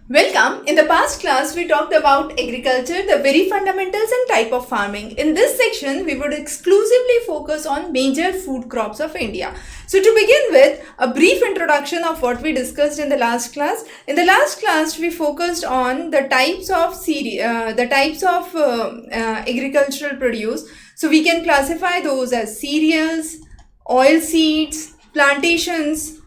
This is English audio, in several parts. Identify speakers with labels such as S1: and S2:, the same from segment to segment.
S1: Welcome. In the past class, we talked about agriculture, the very fundamentals and type of farming. In this section, we would exclusively focus on major food crops of India. So to begin with, a brief introduction of what we discussed in the last class. In the last class, we focused on the types of agricultural produce. So we can classify those as cereals, oil seeds, plantations.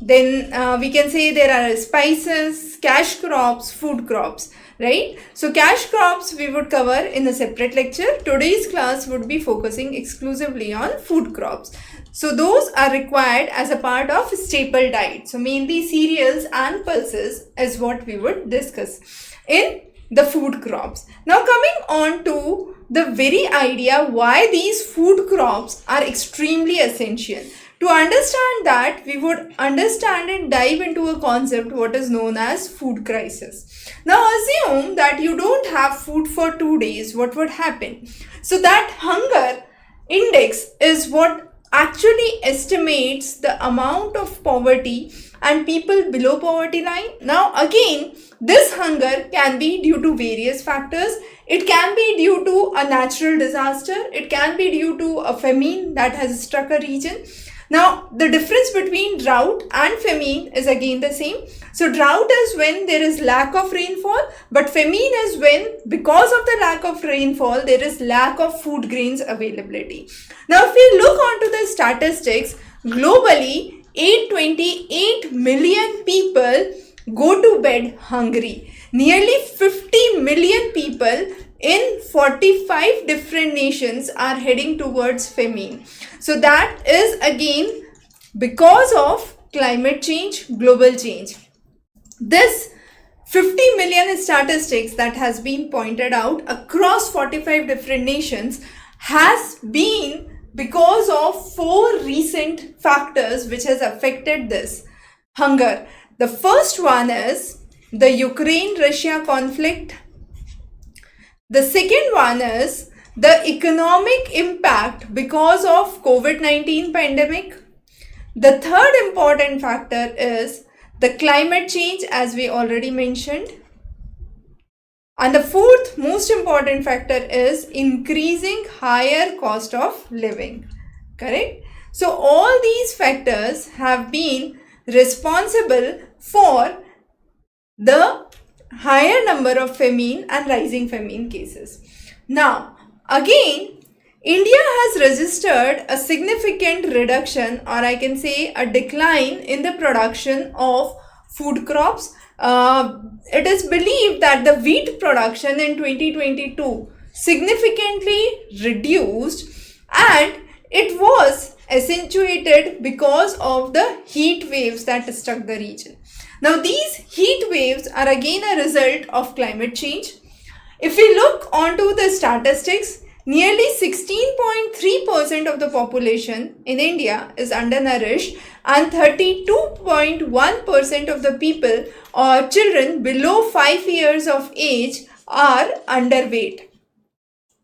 S1: Then we can say there are spices, cash crops, food crops, right? So cash crops we would cover in a separate lecture. Today's class would be focusing exclusively on food crops. So those are required as a part of staple diet. So mainly cereals and pulses is what we would discuss in the food crops. Now coming on to the very idea why these food crops are extremely essential. To understand that, we would understand and dive into a concept what is known as food crisis. Now assume that you don't have food for 2 days. What would happen? So that hunger index is what actually estimates the amount of poverty and people below poverty line. Now again, this hunger can be due to various factors. It can be due to a natural disaster. It can be due to a famine that has struck a region. Now, the difference between drought and famine is again the same. So, drought is when there is lack of rainfall, but famine is when, because of the lack of rainfall, there is lack of food grains availability. Now, if we look onto the statistics, globally, 828 million people go to bed hungry. Nearly 50 million people in 45 different nations are heading towards famine. So that is again because of climate change, global change. This 50 million statistics that has been pointed out across 45 different nations has been because of 4 recent factors which has affected this hunger. The first one is the Ukraine-Russia conflict. The second one is the economic impact because of COVID-19 pandemic. The third important factor is the climate change, as we already mentioned. And the fourth most important factor is increasing higher cost of living. Correct? So all these factors have been responsible for the higher number of famine and rising famine cases. Now, again, India has registered a significant reduction, or I can say a decline in the production of food crops. It is believed that the wheat production in 2022 significantly reduced, and it was accentuated because of the heat waves that struck the region. Now, these heat waves are again a result of climate change. If we look onto the statistics, nearly 16.3% of the population in India is undernourished, and 32.1% of the people or children below 5 years of age are underweight.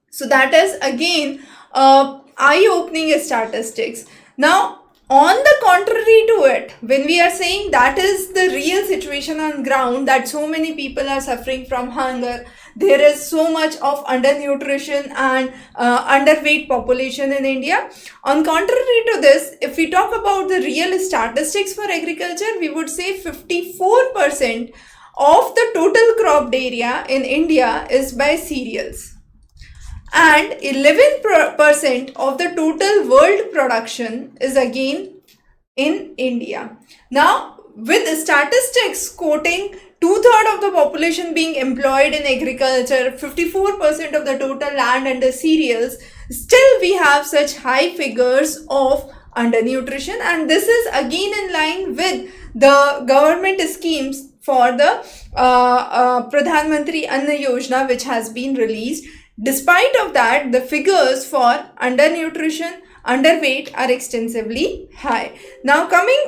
S1: So that is again eye-opening statistics. Now, on the contrary to it, when we are saying that is the real situation on ground, that so many people are suffering from hunger, there is so much of undernutrition and underweight population in India. On contrary to this, if we talk about the real statistics for agriculture, we would say 54% of the total cropped area in India is by cereals, and 11% of the total world production is again in India. Now, with statistics quoting 2/3 of the population being employed in agriculture, 54% of the total land under cereals, still we have such high figures of undernutrition, and this is again in line with the government schemes for the Pradhan Mantri Anna Yojana, which has been released. Despite of that, the figures for undernutrition, underweight are extensively high. Now coming